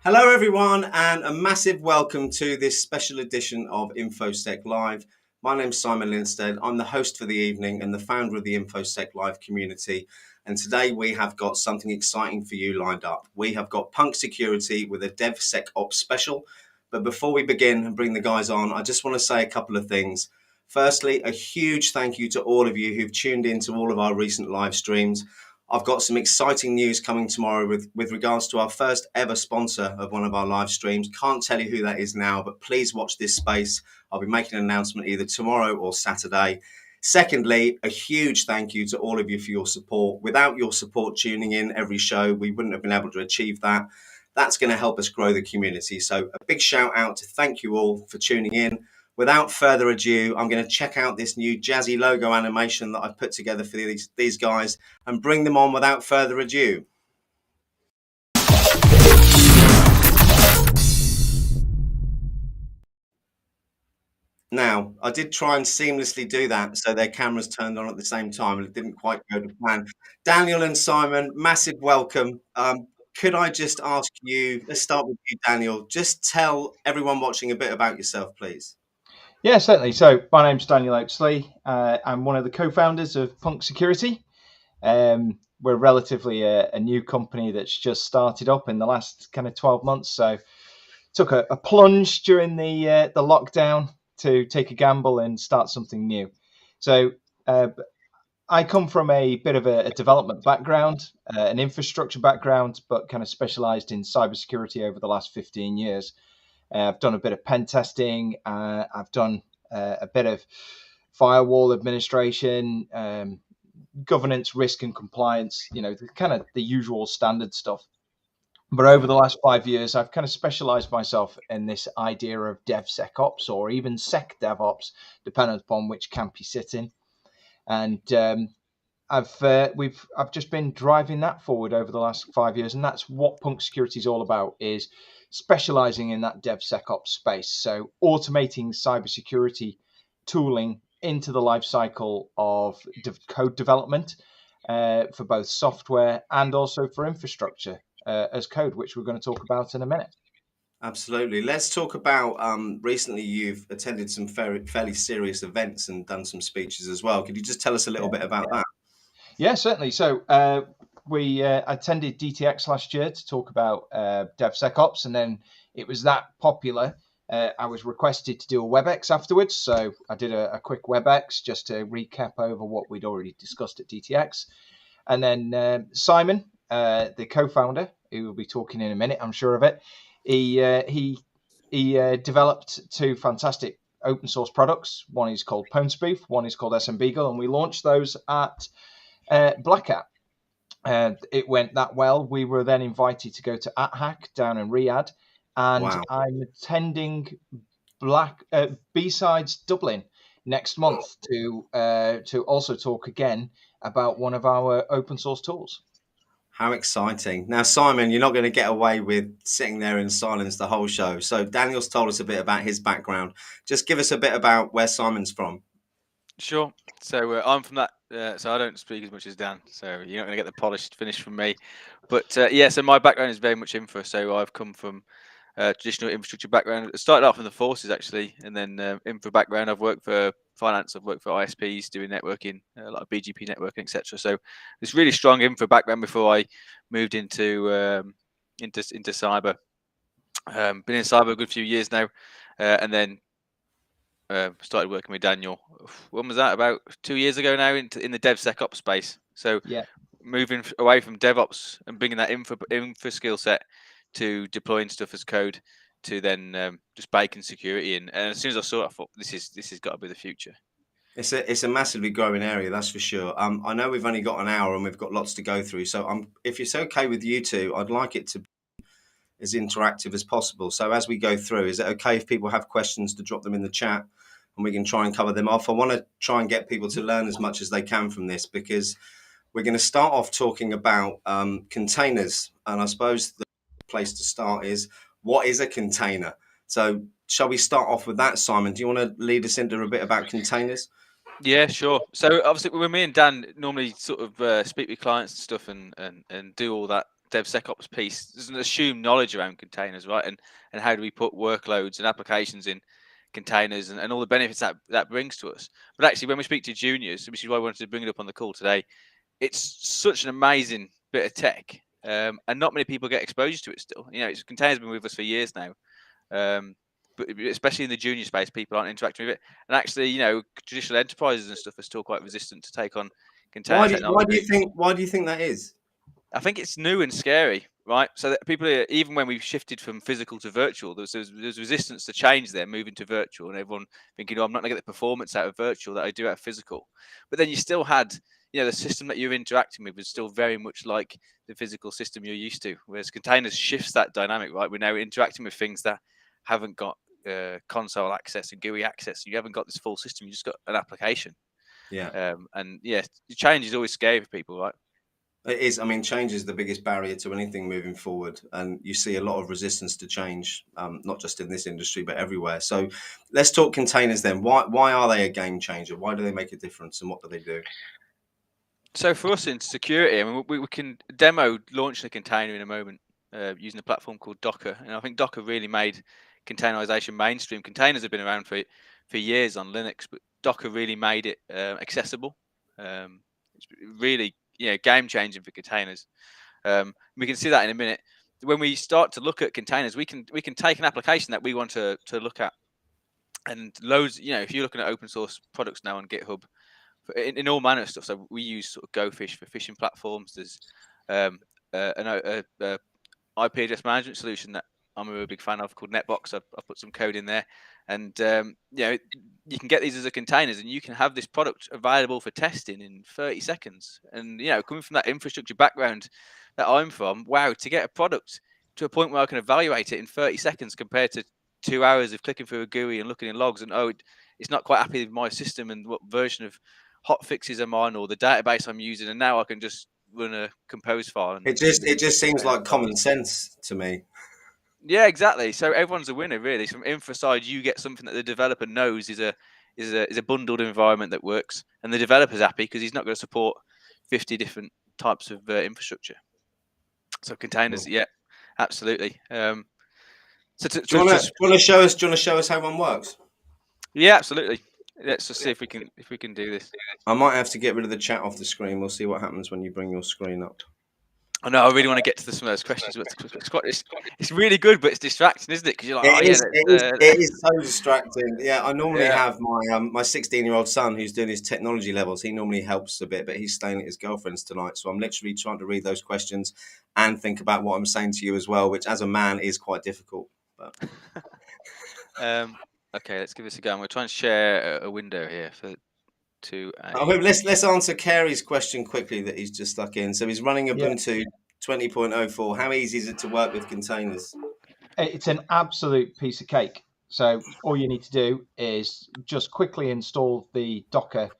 Hello everyone, and a massive welcome to this special edition of InfoSec Live. My name's Simon Linstead. I'm the host for the evening and the founder of the InfoSec Live community. And today we have got something exciting for you lined up. We have got Punk Security with a DevSecOps special. But before we begin and bring the guys on, I just want to say a couple of things. Firstly, a huge thank you to all of you who've tuned in to all of our recent live streams. I've got some exciting news coming tomorrow with regards to our first ever sponsor of one of our live streams. Can't tell you who that is now, but please watch this space. I'll be making an announcement either tomorrow or Saturday. Secondly, a huge thank you to all of you for your support. Without your support tuning in every show, we wouldn't have been able to achieve that. That's going to help us grow the community. So a big shout out to thank you all for tuning in. Without further ado, I'm going to check out this new jazzy logo animation that I've put together for these guys and bring them on without further ado. Now, I did try and seamlessly do that so their cameras turned on at the same time, and it didn't quite go to plan. Daniel and Simon, massive welcome. Could I just ask you, let's start with you, Daniel, just tell everyone watching a bit about yourself, please. Yeah, certainly. So my name's Daniel Oaksley. I'm one of the co-founders of Punk Security. We're relatively a new company that's just started up in the last kind of 12 months. So took a plunge during the lockdown to take a gamble and start something new. So I come from a bit of a development background, an infrastructure background, but kind of specialized in cybersecurity over the last 15 years. I've done a bit of pen testing. I've done a bit of firewall administration, governance, risk and compliance, the usual standard stuff. But over the last 5 years, I've kind of specialized myself in this idea of DevSecOps or even SecDevOps, depending upon which camp you sit in. And I've just been driving that forward over the last 5 years, and that's what Punk Security is all about, is specializing in that DevSecOps space. So automating cybersecurity tooling into the life cycle of code development for both software and also for infrastructure as code, which we're going to talk about in a minute. Absolutely. Let's talk about recently you've attended some fairly serious events and done some speeches as well. Could you just tell us a little bit about that? Yeah, certainly. So we attended DTX last year to talk about DevSecOps, and then it was that popular. I was requested to do a WebEx afterwards, so I did a quick WebEx just to recap over what we'd already discussed at DTX. And then Simon, the co-founder, who will be talking in a minute, I'm sure of it, he developed two fantastic open source products. One is called pwnSpoof, one is called SMBeagle, and we launched those at Black Hat. It went that well. We were then invited to go to AtHack down in Riyadh, and wow. I'm attending B-Sides Dublin next month to also talk again about one of our open source tools. How exciting. Now, Simon, you're not going to get away with sitting there in silence the whole show. So Daniel's told us a bit about his background. Just give us a bit about where Simon's from. Sure. So I'm from that, so I don't speak as much as Dan, so you're not going to get the polished finish from me. But so my background is very much infra. So I've come from traditional infrastructure background. I started off in the forces actually, and then infra background. I've worked for finance. I've worked for ISPs doing networking, a lot of BGP networking, etc. So this really strong infra background before I moved into cyber. Been in cyber a good few years now, and then started working with Daniel. When was that? About 2 years ago now, in the DevSecOps space. So yeah, moving away from DevOps and bringing that infra skill set to deploying stuff as code, to then just baking security in. And as soon as I saw it, I thought this has got to be the future. It's a massively growing area, that's for sure. I know we've only got an hour and we've got lots to go through. So if it's okay with you two, I'd like it to be as interactive as possible. So as we go through, is it okay if people have questions to drop them in the chat and we can try and cover them off? I want to try and get people to learn as much as they can from this, because we're going to start off talking about containers. And I suppose the place to start is, what is a container? So shall we start off with that, Simon? Do you want to lead us into a bit about containers? Yeah, sure. So obviously, when me and Dan normally sort of speak with clients and stuff and do all that DevSecOps piece, there's an assumed knowledge around containers, right? And how do we put workloads and applications in containers and all the benefits that brings to us. But actually, when we speak to juniors, which is why I wanted to bring it up on the call today, it's such an amazing bit of tech, and not many people get exposure to it still. Containers have been with us for years now. But especially in the junior space, people aren't interacting with it. And actually, traditional enterprises and stuff are still quite resistant to take on container technology. Why do you think that is? I think it's new and scary, right? So that people, even when we've shifted from physical to virtual, there's resistance to change there, moving to virtual, and everyone thinking, I'm not going to get the performance out of virtual that I do out of physical. But then you still had, the system that you're interacting with is still very much like the physical system you're used to. Whereas containers shifts that dynamic, right? We're now interacting with things that haven't got console access and GUI access. You haven't got this full system. You just got an application. Yeah. Change is always scary for people, right? It is. I mean, change is the biggest barrier to anything moving forward, and you see a lot of resistance to change, not just in this industry but everywhere. So, let's talk containers then. Why are they a game changer? Why do they make a difference, and what do they do? So for us in security, I mean, we can demo launching a container in a moment using a platform called Docker, and I think Docker really made containerization mainstream. Containers have been around for years on Linux, but Docker really made it accessible. It's really game changing for containers. We can see that in a minute. When we start to look at containers, we can take an application that we want to look at, and loads. If you're looking at open source products now on GitHub, in all manner of stuff. So we use sort of GoFish for phishing platforms. There's an IP address management solution that I'm a really big fan of called Netbox. I've put some code in there, and you can get these as a containers, and you can have this product available for testing in 30 seconds. And coming from that infrastructure background that I'm from, wow, to get a product to a point where I can evaluate it in 30 seconds compared to 2 hours of clicking through a GUI and looking in logs, and it's not quite happy with my system and what version of hot fixes I'm on or the database I'm using, and now I can just run a compose file. And it just seems like common sense to me. Yeah, exactly. So everyone's a winner, really. From infra side, you get something that the developer knows is a bundled environment that works, and the developer's happy because he's not going to support 50 different types of infrastructure. So containers, yeah, absolutely. Do you want to show us how one works? Yeah, absolutely. Let's just see if we can do this. I might have to get rid of the chat off the screen. We'll see what happens when you bring your screen up. I know. I really want to get to some of those questions, but it's really good, but it's distracting, isn't it? Because you're like, it is so distracting. Yeah, I normally have my 16-year-old son who's doing his technology levels. He normally helps a bit, but he's staying at his girlfriend's tonight. So I'm literally trying to read those questions and think about what I'm saying to you as well, which as a man is quite difficult. But okay, let's give this a go. I'm going to try and share a window here let's answer Carey's question quickly that he's just stuck in. So he's running Ubuntu 20.04. How easy is it to work with containers? It's an absolute piece of cake. So all you need to do is just quickly install the Docker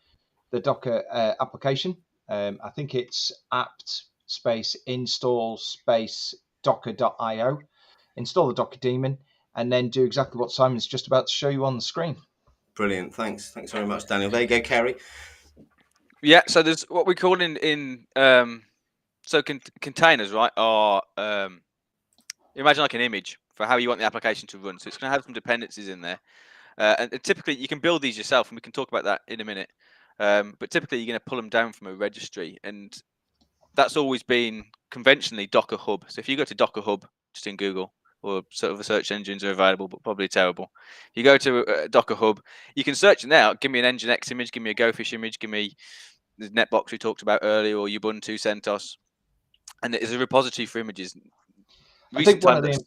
application. I think it's apt space install space docker.io. Install the Docker daemon and then do exactly what Simon's just about to show you on the screen. Brilliant. Thanks very much, Daniel. There you go, Carey. Yeah, so there's what we call containers, right, are imagine like an image for how you want the application to run. So it's going to have some dependencies in there. And typically you can build these yourself, and we can talk about that in a minute. But typically you're going to pull them down from a registry, and that's always been conventionally Docker Hub. So if you go to Docker Hub just in Google, or sort of the search engines are available, but probably terrible. You go to Docker Hub, you can search it now. Give me an Nginx image, give me a GoFish image, give me the Netbox we talked about earlier, or Ubuntu CentOS, and there's a repository for images. I think one of the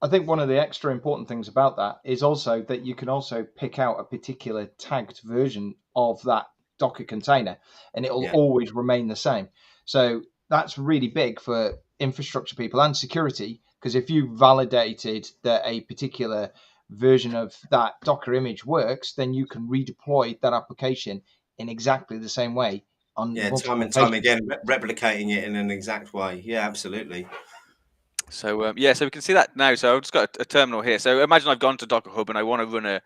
I think one of the extra important things about that is also that you can also pick out a particular tagged version of that Docker container, and it will always remain the same. So that's really big for infrastructure people and security, because if you validated that a particular version of that Docker image works, then you can redeploy that application in exactly the same way on multiple time and time again, replicating it in an exact way. Yeah, absolutely. So so we can see that now. So I've just got a terminal here. So imagine I've gone to Docker Hub and I want to run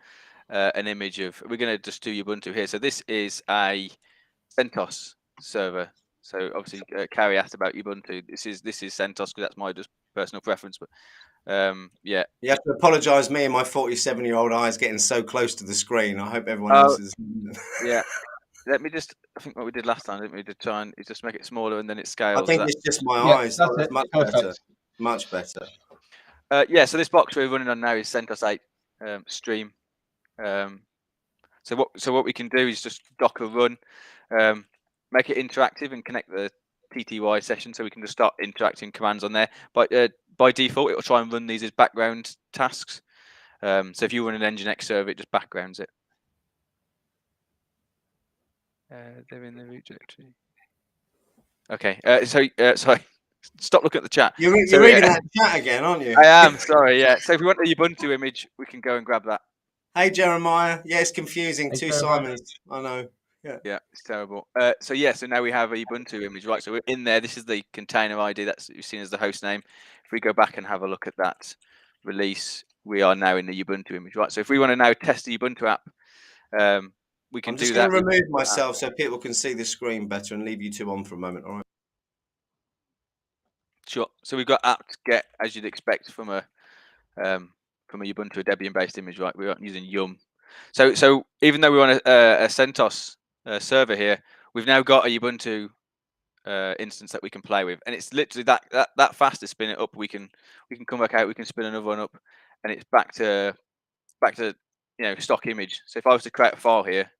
an image of. We're going to just do Ubuntu here. So this is a CentOS server. So obviously, Carrie asked about Ubuntu. This is CentOS because that's my just personal preference. But yeah, you have to apologise. Me and my 47-year-old eyes getting so close to the screen. I hope everyone else is. Yeah. Let me just. I think what we did last time, didn't we? To try and just make it smaller and then it scales. I think it's just my eyes. That's much better. Much better. So this box we're running on now is CentOS 8 stream. So what we can do is just Docker run, make it interactive and connect the TTY session, so we can just start interacting commands on there. But by default, it will try and run these as background tasks. So if you run an Nginx server, it just backgrounds it. They're in the root directory. Okay. Sorry. Stop looking at the chat. You're reading that chat again, aren't you? I am, sorry, yeah. So if we want the Ubuntu image, we can go and grab that. Hey, Jeremiah. Yeah, it's confusing. Hey, 2 Simons. I know. Yeah, it's terrible. So now we have a Ubuntu image, right? So we're in there. This is the container ID that's seen as the host name. If we go back and have a look at that release, we are now in the Ubuntu image, right? So if we want to now test the Ubuntu app, we can do that. I'm just going to remove myself so people can see the screen better and leave you two on for a moment, all right? Sure. So we've got apt-get, as you'd expect from a Ubuntu Debian-based image, right? We're using Yum. So even though we're on a CentOS server here, we've now got a Ubuntu instance that we can play with, and it's literally that fast to spin it up. We can come back out. We can spin another one up, and it's back to stock image. So if I was to create a file here,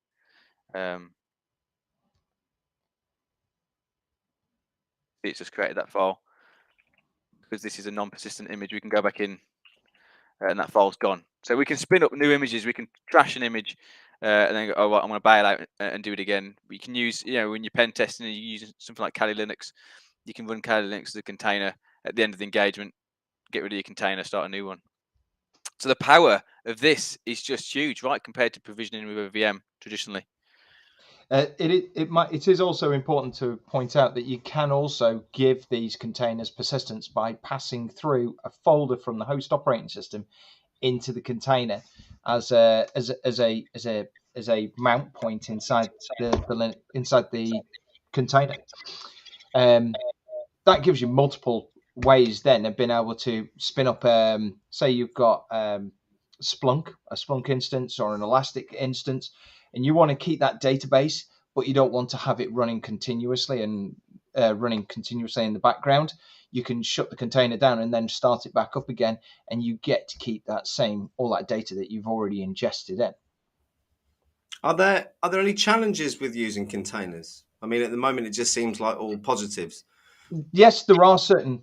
it's just created that file. Because this is a non-persistent image, we can go back in and that file's gone. So we can spin up new images, we can trash an image and then go, oh, well, I'm going to bail out and do it again. We can use, when you're pen testing and you use something like Kali Linux, you can run Kali Linux as a container at the end of the engagement, get rid of your container, start a new one. So the power of this is just huge, right, compared to provisioning with a VM traditionally. It is also important to point out that you can also give these containers persistence by passing through a folder from the host operating system into the container as a mount point inside the container. That gives you multiple ways then of being able to spin up. Say you've got a Splunk instance or an Elastic instance, and you want to keep that database, but you don't want to have it running continuously and running continuously in the background. You can shut the container down and then start it back up again, and you get to keep all that data that you've already ingested in. Are there any challenges with using containers? I mean, at the moment, it just seems like all positives. Yes, there are certain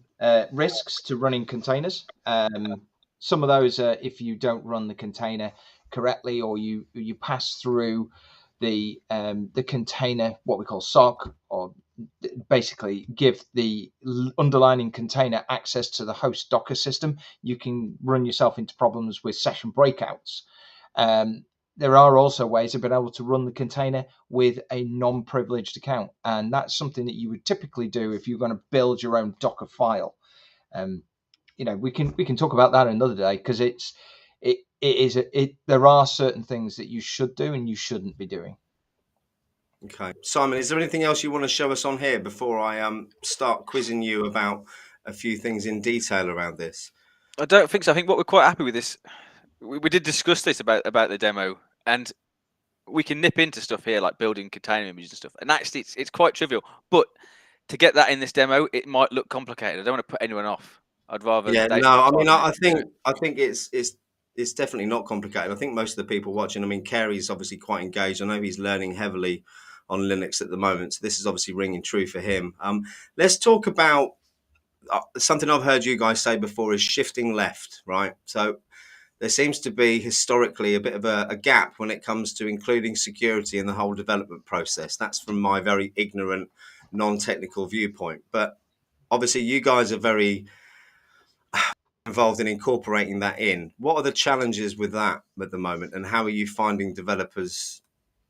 risks to running containers. Some of those are if you don't run the container correctly, or you pass through the container, what we call SOC, or basically give the underlying container access to the host Docker system, you can run yourself into problems with session breakouts. There are also ways of being able to run the container with a non-privileged account, and that's something that you would typically do if you're going to build your own Docker file. We can talk about that another day, because there are certain things that you should do and you shouldn't be doing. Okay, Simon, is there anything else you want to show us on here before I start quizzing you about a few things in detail around this? I don't think so. I think what we're quite happy with this, we did discuss this about the demo, and we can nip into stuff here like building container images and stuff, and actually it's quite trivial. But to get that in this demo, it might look complicated. I don't want to put anyone off. I'd rather. Yeah, no. I mean, I think it's definitely not complicated. I think most of the people watching, I mean, Kerry's obviously quite engaged. I know he's learning heavily on Linux at the moment, so this is obviously ringing true for him. Let's talk about. something I've heard you guys say before is shifting left, right? So there seems to be historically a bit of a gap when it comes to including security in the whole development process. That's from my very ignorant, non-technical viewpoint. But obviously, you guys are very involved in incorporating that in. What are the challenges with that at the moment, and how are you finding developers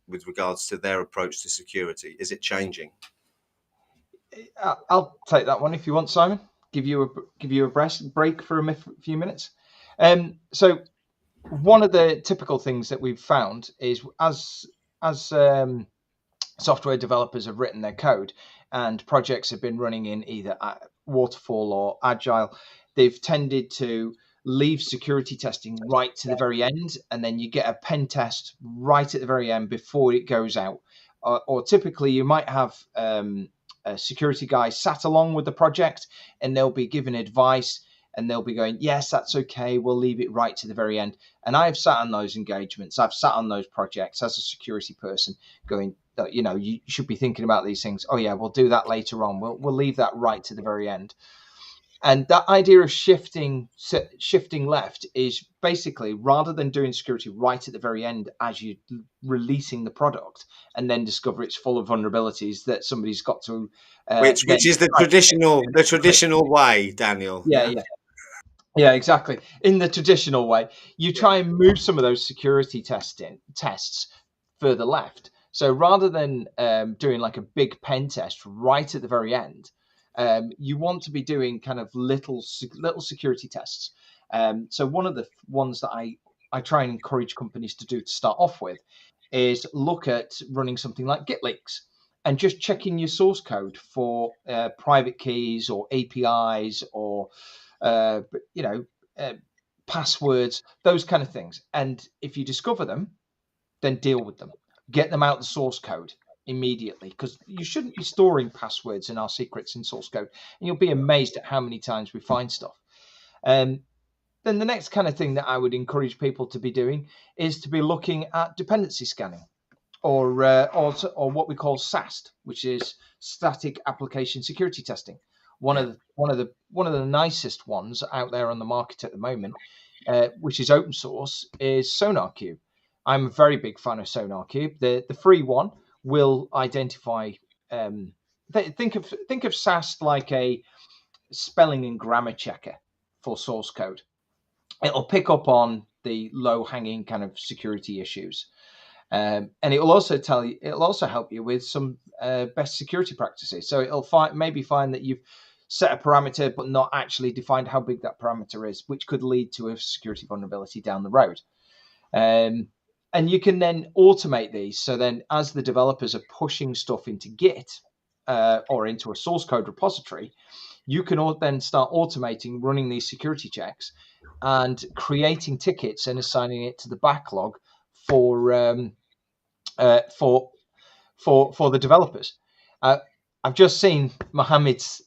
with regards to their approach to security? Is it changing? I'll take that one if you want, Simon. Give you a break for a few minutes. So one of the typical things that we've found is as software developers have written their code and projects have been running in either waterfall or agile, they've tended to leave security testing right to the very end, and then you get a pen test right at the very end before it goes out. Or typically you might have a security guy sat along with the project, and they'll be given advice, and they'll be going, yes, that's okay, we'll leave it right to the very end. And I've sat on those engagements, I've sat on those projects as a security person going, you know, you should be thinking about these things. Oh yeah, we'll do that later on. We'll leave that right to the very end. And that idea of shifting left is basically, rather than doing security right at the very end as you're releasing the product and then discover it's full of vulnerabilities that somebody's got to which is the traditional way, Daniel. Yeah, exactly. In the traditional way, you try and move some of those security tests further left. So rather than doing like a big pen test right at the very end, you want to be doing kind of little security tests. So one of the ones that I try and encourage companies to do to start off with is look at running something like Git leaks and just checking your source code for private keys or APIs or passwords, those kind of things. And if you discover them, then deal with them. Get them out the source code immediately, because you shouldn't be storing passwords and our secrets in source code. And you'll be amazed at how many times we find stuff. Then the next kind of thing that I would encourage people to be doing is to be looking at dependency scanning, or what we call SAST, which is static application security testing. One of the nicest ones out there on the market at the moment, which is open source, is SonarQube. I'm a very big fan of SonarQube. The free one will identify. Think of SAST like a spelling and grammar checker for source code. It'll pick up on the low-hanging kind of security issues, and it will also it'll also help you with some best security practices. So it'll maybe find that you've set a parameter but not actually defined how big that parameter is, which could lead to a security vulnerability down the road. And you can then automate these. So then as the developers are pushing stuff into Git or into a source code repository, you can then start automating running these security checks and creating tickets and assigning it to the backlog for the developers. I've just seen Mohammed's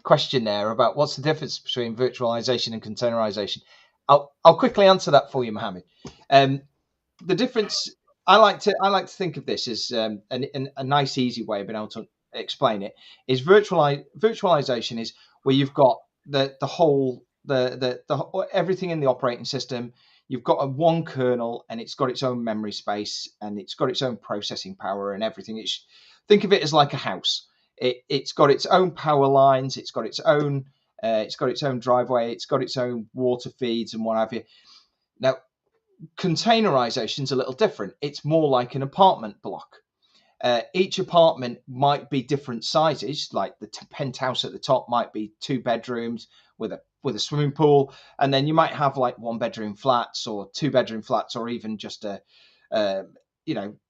question there about what's the difference between virtualization and containerization. I'll quickly answer that for you, Mohammed. The difference, I like to think of this as a nice, easy way of being able to explain it. Is virtualization is where you've got the whole everything in the operating system. You've got one kernel, and it's got its own memory space, and it's got its own processing power and everything. Think of it as like a house. It's got its own power lines. It's got its own driveway. It's got its own water feeds and what have you. Now, containerization is a little different. It's more like an apartment block. Each apartment might be different sizes. Like the penthouse at the top might be 2 bedrooms with a swimming pool, and then you might have like 1-bedroom flats or 2-bedroom flats, or even just a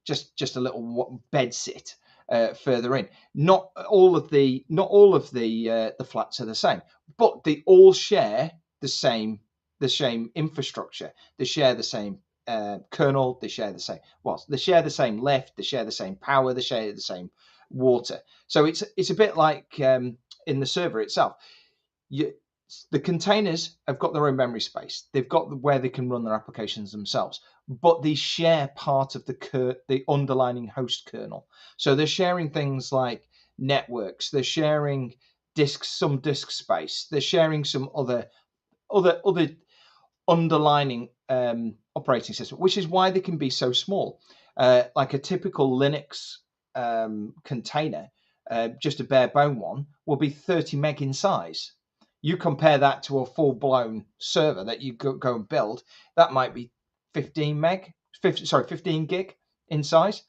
just a little bed sit further in. Not all of the flats are the same, but they all share the same infrastructure. They share the same kernel. They share the same lift. They share the same power. They share the same water. So it's a bit like in the server itself. The containers have got their own memory space. They've got where they can run their applications themselves, but they share part of the underlying host kernel. So they're sharing things like networks. They're sharing some disk space. They're sharing some other underlining operating system, which is why they can be so small. Like a typical Linux container, just a bare bone one, will be 30 meg in size. You compare that to a full blown server that you go and build, that might be 15 gig in size.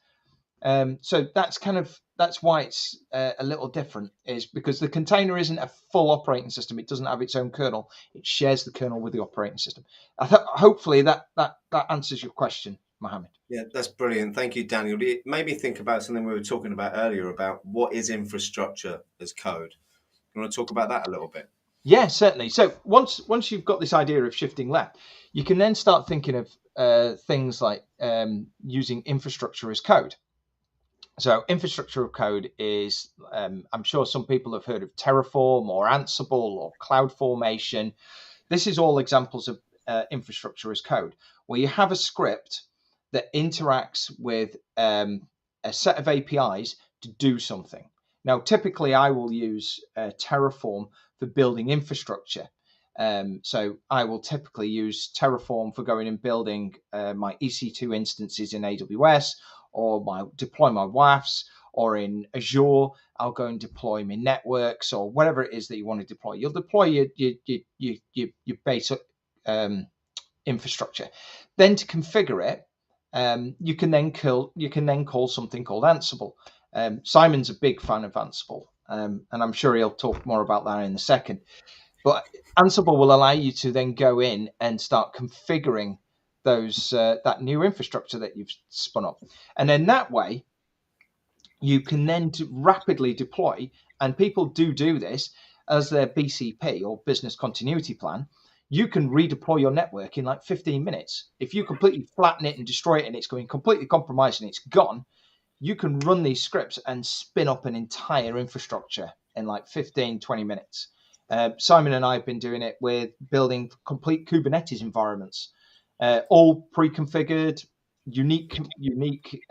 So that's why it's a little different, is because the container isn't a full operating system. It doesn't have its own kernel. It shares the kernel with the operating system. Hopefully that answers your question, Mohammed. Yeah, that's brilliant. Thank you, Daniel. It made me think about something we were talking about earlier about what is infrastructure as code. You want to talk about that a little bit? Yeah, certainly. So once you've got this idea of shifting left, you can then start thinking of things like using infrastructure as code. So infrastructure of code is, I'm sure some people have heard of Terraform or Ansible or CloudFormation. This is all examples of infrastructure as code, where you have a script that interacts with a set of APIs to do something. Now, typically, I will use Terraform for building infrastructure. So I will typically use Terraform for going and building my EC2 instances in AWS, or deploy my WAFs, or in Azure, I'll go and deploy my networks, or whatever it is that you want to deploy. You'll deploy your basic infrastructure. Then to configure it, you can then call something called Ansible. Simon's a big fan of Ansible, and I'm sure he'll talk more about that in a second. But Ansible will allow you to then go in and start configuring that new infrastructure that you've spun up, and then that way you can then rapidly deploy. And people do this as their BCP, or business continuity plan. You can redeploy your network in like 15 minutes. If you completely flatten it and destroy it and it's going completely compromised and it's gone, you can run these scripts and spin up an entire infrastructure in like 15-20 minutes. Simon and I have been doing it with building complete Kubernetes environments, all pre-configured, unique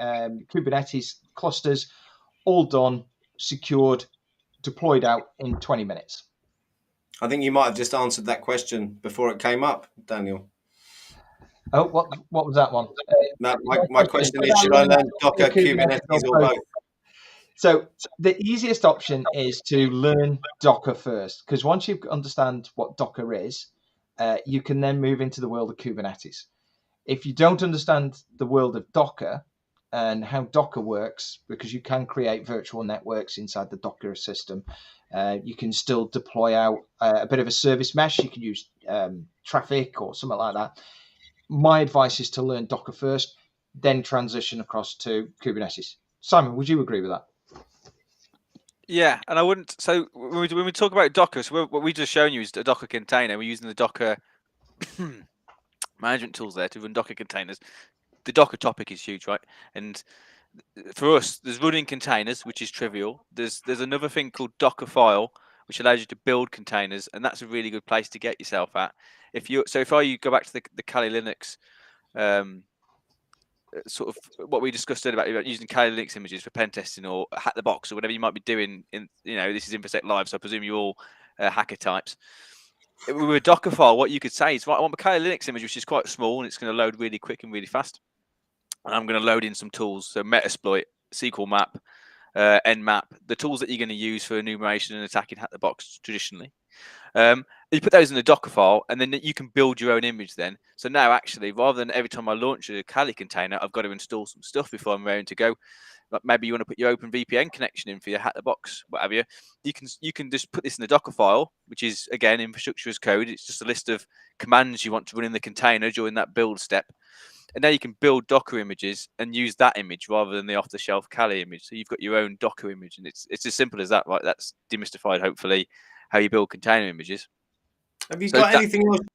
Kubernetes clusters, all done, secured, deployed out in 20 minutes. I think you might have just answered that question before it came up, Daniel. Oh, what was that one? No, my question is, should I learn Docker, Kubernetes, or both? So the easiest option is to learn Docker first, because once you understand what Docker is, you can then move into the world of Kubernetes. If you don't understand the world of Docker and how Docker works, because you can create virtual networks inside the Docker system, you can still deploy out a bit of a service mesh. You can use traffic or something like that. My advice is to learn Docker first, then transition across to Kubernetes. Simon, would you agree with that? Yeah, and I wouldn't. So when we talk about Docker, so what we just shown you is a Docker container. We're using the Docker management tools there to run Docker containers. The Docker topic is huge, right? And for us, there's running containers, which is trivial. There's another thing called Dockerfile, which allows you to build containers, and that's a really good place to get yourself at. If you go back to the Kali Linux, sort of what we discussed earlier about using Kali Linux images for pen testing or hack the box or whatever you might be doing. This is InfoSec Live, so I presume you're all hacker types. With a Docker file, what you could say is, right, I want a Kali Linux image, which is quite small and it's going to load really quick and really fast. And I'm going to load in some tools, so Metasploit, SQL Map, Nmap, the tools that you're going to use for enumeration and attacking hack the box traditionally. You put those in the Docker file, and then you can build your own image then. So now, actually, rather than every time I launch a Kali container, I've got to install some stuff before I'm ready to go. Like maybe you want to put your OpenVPN connection in for your hack the box, whatever. You can just put this in the Docker file, which is, again, infrastructure as code. It's just a list of commands you want to run in the container during that build step. And now you can build Docker images and use that image rather than the off-the-shelf Kali image. So you've got your own Docker image, and it's as simple as that, right? That's demystified, hopefully, how you build container images. Have you got anything else to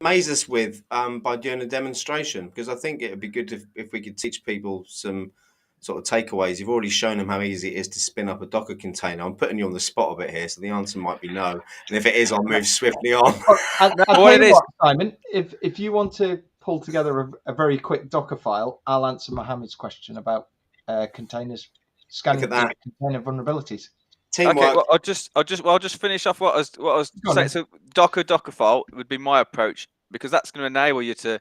amaze us with by doing a demonstration? Because I think it would be good if we could teach people some sort of takeaways. You've already shown them how easy it is to spin up a Docker container. I'm putting you on the spot a bit here, so the answer might be no. And if it is, I'll move swiftly on. Simon, if you want to pull together a very quick Docker file, I'll answer Mohammed's question about containers, scanning container vulnerabilities. Teamwork. Okay, well, I'll just finish off what I was saying. So Docker file would be my approach, because that's going to enable you to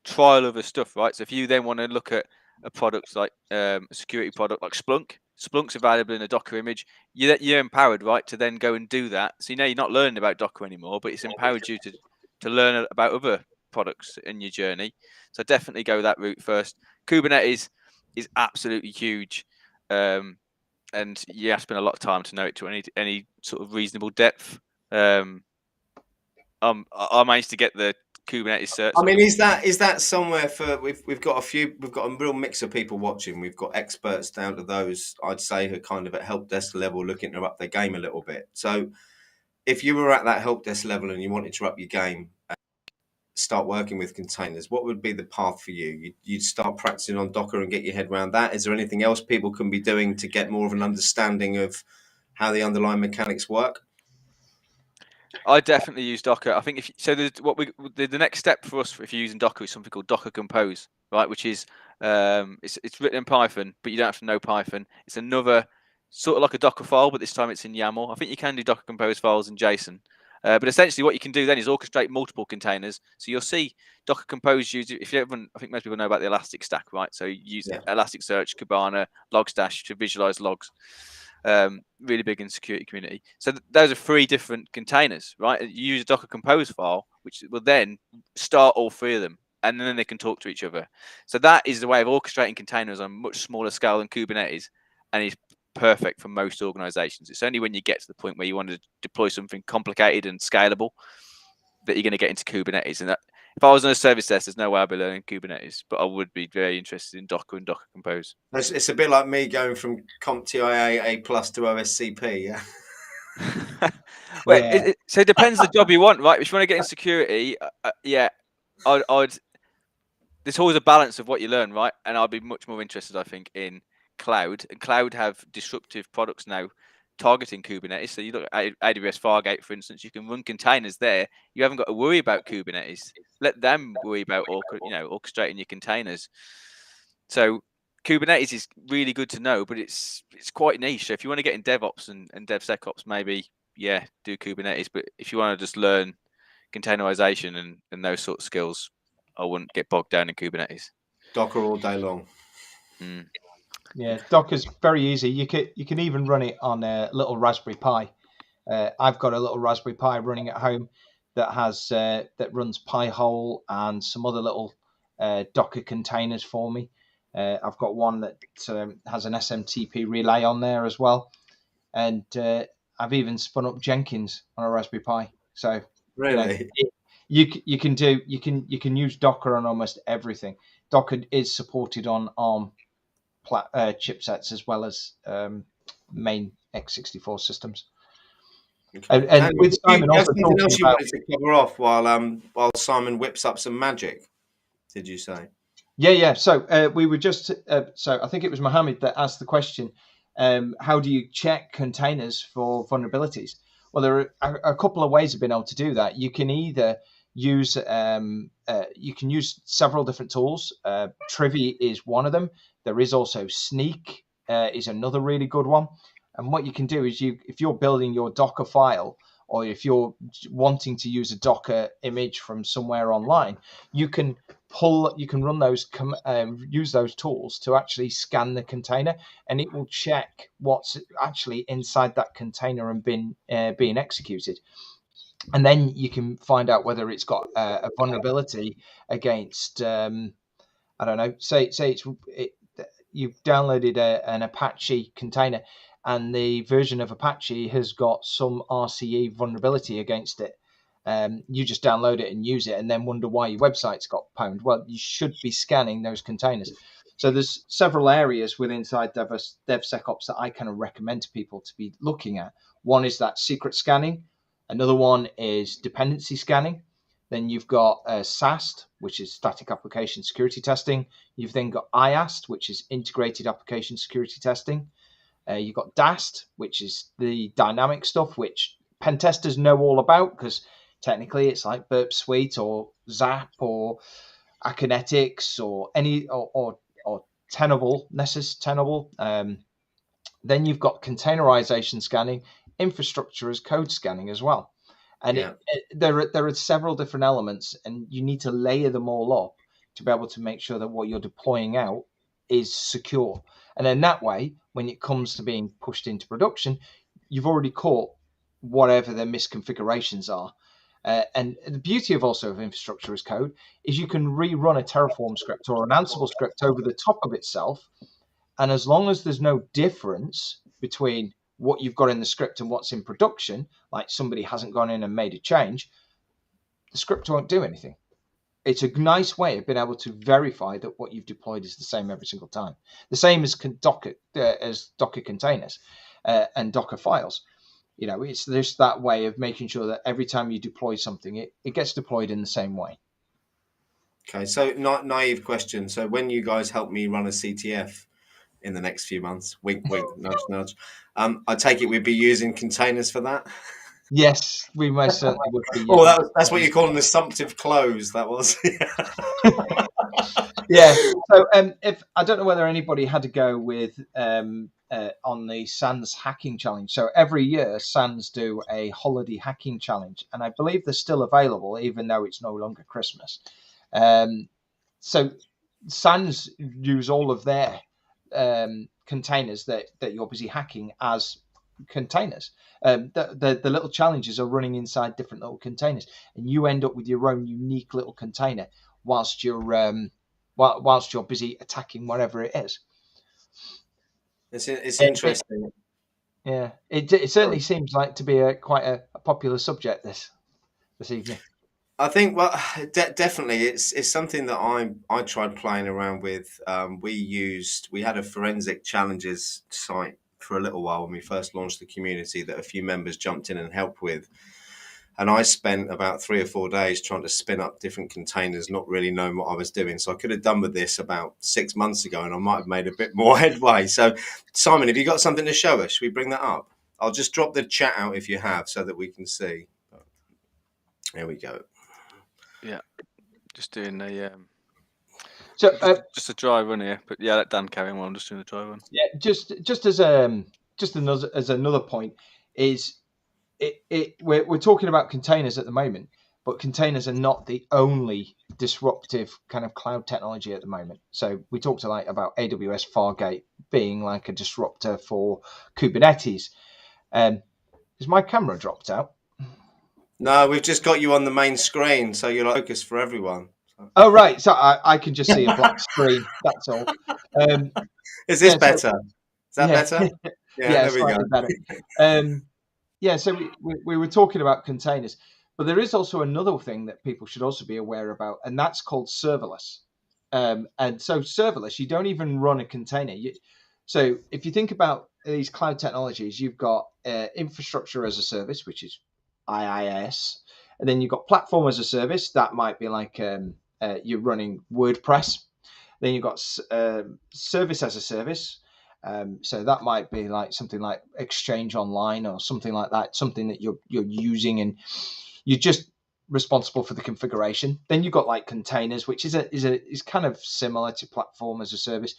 trial other stuff, right? So if you then want to look at a product like a security product like Splunk's available in a Docker image. You're empowered, right, to then go and do that. So you know you're not learning about Docker anymore, but it's empowered you to learn about other products in your journey. So definitely go that route first. Kubernetes is absolutely huge. And you have to spend a lot of time to know it to any sort of reasonable depth. I managed to get the Kubernetes cert. I mean, is that somewhere for we've got a real mix of people watching. We've got experts down to those I'd say who are kind of at help desk level, looking to up their game a little bit. So if you were at that help desk level and you wanted to up your game, start working with containers, what would be the path for you? You'd start practicing on Docker and get your head around that. Is there anything else people can be doing to get more of an understanding of how the underlying mechanics work? I definitely use Docker. I think the next step for us if you're using Docker is something called Docker Compose, right? Which is it's written in Python, but you don't have to know Python. It's another sort of like a Docker file, but this time it's in YAML. I think you can do Docker Compose files in JSON. But essentially what you can do then is orchestrate multiple containers. So you'll see Docker Compose I think most people know about the Elastic Stack, right? So you use Elasticsearch, Kibana, Logstash to visualize logs. Really big in security community. So those are 3 different containers, right? You use a Docker Compose file, which will then start all 3 of them, and then they can talk to each other. So that is the way of orchestrating containers on a much smaller scale than Kubernetes, and it's perfect for most organizations. It's only when you get to the point where you want to deploy something complicated and scalable that you're going to get into Kubernetes. And if I was on a service desk, there's no way I'd be learning Kubernetes, but I would be very interested in Docker and Docker Compose. It's a bit like me going from CompTIA A+ to OSCP, yeah? Well, so it depends the job you want, right? If you want to get in security, I'd there's always a balance of what you learn, right? And I'd be much more interested, I think, in cloud. And cloud have disruptive products now targeting Kubernetes. So you look at AWS Fargate, for instance, you can run containers there. You haven't got to worry about Kubernetes. Let them worry about orchestrating your containers. So Kubernetes is really good to know, but it's quite niche. So if you want to get in DevOps and DevSecOps, maybe do Kubernetes. But if you want to just learn containerization and those sort of skills, I wouldn't get bogged down in Kubernetes. Docker all day long. Yeah, Docker's very easy. You can even run it on a little Raspberry Pi. I've got a little Raspberry Pi running at home that has that runs Pi-hole and some other little Docker containers for me. I've got one that has an SMTP relay on there as well, and I've even spun up Jenkins on a Raspberry Pi. So really, you can use Docker on almost everything. Docker is supported on ARM chipsets as well as main x64 systems. Okay. And with Simon also something else you wanted to cover off while Simon whips up some magic, did you say? Yeah. So we were just so I think it was Mohammed that asked the question, how do you check containers for vulnerabilities? Well, there are a couple of ways of being able to do that. You can either use several different tools. Trivy is one of them. There is also Sneak is another really good one. And what you can do is if you're building your Docker file, or if you're wanting to use a Docker image from somewhere online, you can run those, use those tools to actually scan the container, and it will check what's actually inside that container and being executed. And then you can find out whether it's got a vulnerability against, I don't know, say you've downloaded an Apache container, and the version of Apache has got some RCE vulnerability against it. You just download it and use it, and then wonder why your website's got pwned. Well, you should be scanning those containers. So there's several areas within DevSecOps that I kind of recommend to people to be looking at. One is that secret scanning. Another one is dependency scanning. Then you've got SAST, which is static application security testing. You've then got IAST, which is integrated application security testing. You've got DAST, which is the dynamic stuff, which pen testers know all about, because technically it's like Burp Suite or Zap or Akinetics or any or Tenable, Nessus Tenable, Then you've got containerization scanning, infrastructure as code scanning as well. And there are several different elements, and you need to layer them all up to be able to make sure that what you're deploying out is secure. And then that way, when it comes to being pushed into production, you've already caught whatever their misconfigurations are. And the beauty of infrastructure as code is you can rerun a Terraform script or an Ansible script over the top of itself. And as long as there's no difference between what you've got in the script and what's in production, like somebody hasn't gone in and made a change, the script won't do anything. It's a nice way of being able to verify that what you've deployed is the same every single time. The same as Docker containers and Docker files. It's just that way of making sure that every time you deploy something, it gets deployed in the same way. Okay, so not naive question. So when you guys help me run a CTF in the next few months, wink, wink, nudge, nudge, I take it we'd be using containers for that? Yes, we most certainly would be. That's what you call an assumptive close. That was. Yeah. So if I don't know whether anybody had to go with on the SANS hacking challenge. So every year SANS do a holiday hacking challenge, and I believe they're still available, even though it's no longer Christmas. So SANS use all of their containers that you're busy hacking as containers. The little challenges are running inside different little containers, and you end up with your own unique little container whilst you're busy attacking whatever it is. It's interesting. It certainly seems like to be quite a popular subject this evening. I think, definitely, it's something that I tried playing around with. We had a forensic challenges site for a little while when we first launched the community that a few members jumped in and helped with. And I spent about 3 or 4 days trying to spin up different containers, not really knowing what I was doing. So I could have done with this about 6 months ago, and I might have made a bit more headway. So, Simon, have you got something to show us? Should we bring that up? I'll just drop the chat out if you have, so that we can see. There we go. Yeah, just doing a so just a dry run here. But yeah, let Dan carry on while I'm just doing the dry run. Yeah, just as another point is. We're talking about containers at the moment, but containers are not the only disruptive kind of cloud technology at the moment. So we talked about AWS Fargate being like a disruptor for Kubernetes. Is my camera dropped out? No, we've just got you on the main screen, so you're like focus for everyone. Oh, right. So I can just see a black screen. That's all. Is this better? Is that better? Yeah, there we go. Better. Yeah, so we were talking about containers, but there is also another thing that people should also be aware about, and that's called serverless. And so serverless, you don't even run a container. So if you think about these cloud technologies, you've got infrastructure as a service, which is IaaS, and then you've got platform as a service. That might be like you're running WordPress. Then you've got service as a service. So that might be like something like Exchange Online or something like that, something that you're using and you're just responsible for the configuration. Then you've got like containers, which is kind of similar to platform as a service.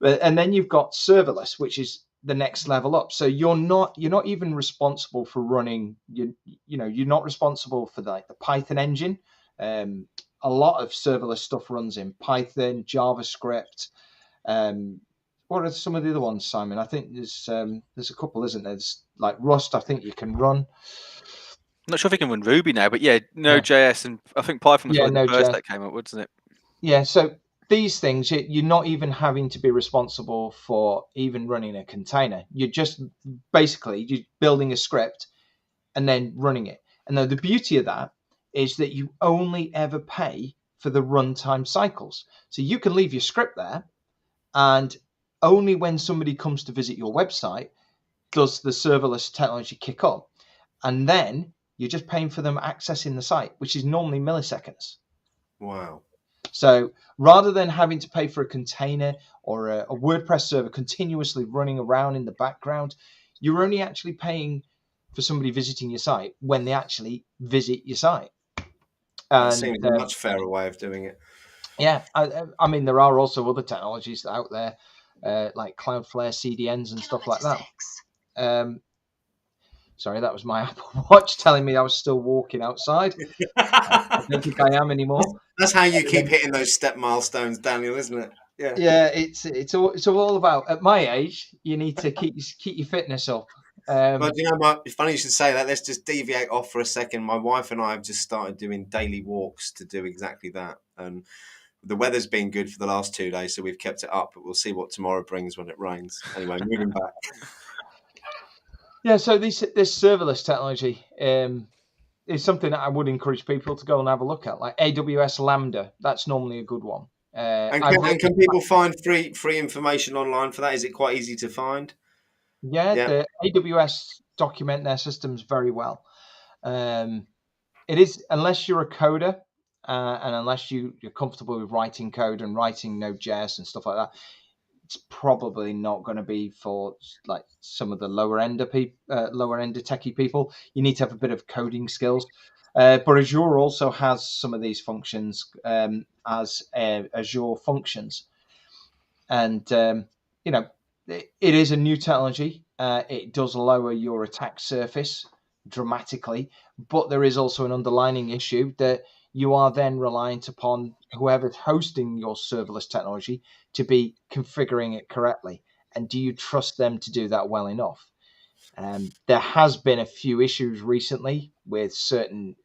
And then you've got serverless, which is the next level up. So you're not even responsible for running. You're not responsible for the Python engine. A lot of serverless stuff runs in Python, JavaScript. What are some of the other ones, Simon? I think there's a couple, isn't there? There's like Rust, I think you can run. I'm not sure if you can run Ruby now, but yeah, Node.js and I think Python was the first that came up, wasn't it? Yeah, so these things, you're not even having to be responsible for even running a container. You're just you're building a script and then running it. And the beauty of that is that you only ever pay for the runtime cycles. So you can leave your script there, and only when somebody comes to visit your website does the serverless technology kick up. And then you're just paying for them accessing the site, which is normally milliseconds. Wow. So rather than having to pay for a container or a WordPress server continuously running around in the background, you're only actually paying for somebody visiting your site when they actually visit your site. That seems a much fairer way of doing it. Yeah, I mean, there are also other technologies out there. like Cloudflare CDNs and stuff like that. Sorry, that was my Apple Watch telling me I was still walking outside. I don't think I am anymore. That's how you keep hitting those step milestones, Daniel, isn't it? Yeah. Yeah, it's all about, at my age, you need to keep your fitness up. But you know, it's funny you should say that. Let's just deviate off for a second. My wife and I have just started doing daily walks to do exactly that. And the weather's been good for the last 2 days, so we've kept it up. But we'll see what tomorrow brings when it rains. Anyway, moving back. Yeah, so this serverless technology is something that I would encourage people to go and have a look at, like AWS Lambda. That's normally a good one. And can people find free information online for that? Is it quite easy to find? Yeah, the AWS document their systems very well. It is, unless you're a coder and unless you're comfortable with writing code and writing Node.js and stuff like that, it's probably not going to be for like some of the lower end techie people. You need to have a bit of coding skills. But Azure also has some of these functions as Azure Functions, and it is a new technology. It does lower your attack surface dramatically, but there is also an underlying issue that you are then reliant upon whoever's hosting your serverless technology to be configuring it correctly. And do you trust them to do that well enough? There has been a few issues recently with certain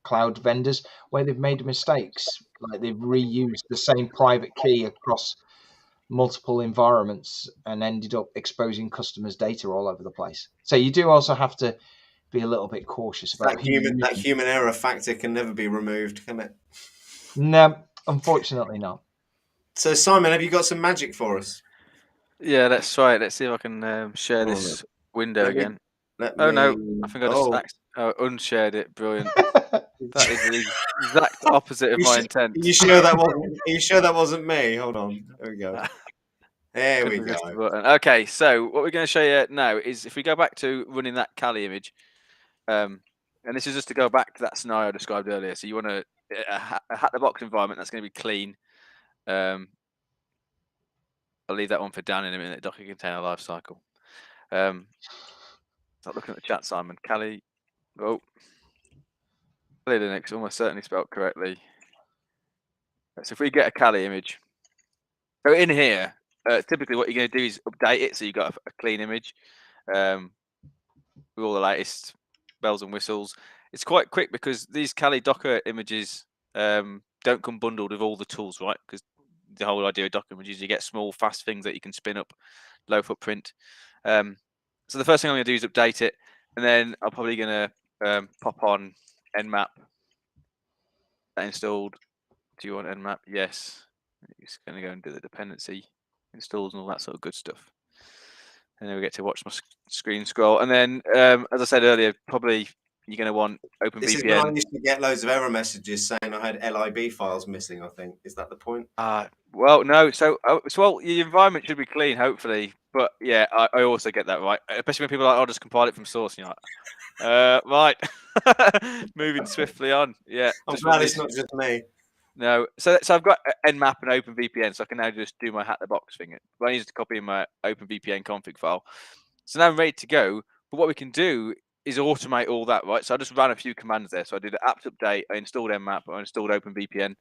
cloud vendors where they've made mistakes, like they've reused the same private key across multiple environments and ended up exposing customers' data all over the place. So you do also have to be a little bit cautious about that human error factor can never be removed, can it? No, unfortunately not. So Simon, have you got some magic for us? Yeah, let's try it. Let's see if I can share this window again. No, I think I just unshared it. Brilliant. That is the exact opposite of my intent. Are you sure that wasn't me? Hold on. There we go. There we go. Okay, so what we're going to show you now is if we go back to running that Kali image, and this is just to go back to that scenario I described earlier. So you want a hat-the-box environment that's going to be clean. I'll leave that one for Dan in a minute. Docker container lifecycle. Start looking at the chat, Simon. Kali. Oh, Kali Linux, almost certainly spelled correctly. So if we get a Kali image, so in here, typically what you're going to do is update it so you've got a clean image with all the latest bells and whistles. It's quite quick because these Kali Docker images don't come bundled with all the tools, right? Because the whole idea of Docker images, you get small, fast things that you can spin up, low footprint. So the first thing I'm going to do is update it, and then I'm probably going to pop on Nmap. That installed. Do you want Nmap? Yes. It's going to go and do the dependency installs and all that sort of good stuff. And then we get to watch my screen scroll. And then, as I said earlier, probably you're going to want OpenVPN. This is when I used to get loads of error messages saying I had lib files missing, I think. Is that the point? Well, no. So your environment should be clean, hopefully. But yeah, I also get that, right? Especially when people are like, I'll just compile it from source. And you're like, right. Moving swiftly on. Yeah. I'm glad it's not just me. No, so I've got Nmap and OpenVPN, so I can now just do my hat-the-box thing. I need to copy in my OpenVPN config file. So now I'm ready to go. But what we can do is automate all that, right? So I just ran a few commands there. So I did the apt update, I installed Nmap, I installed OpenVPN.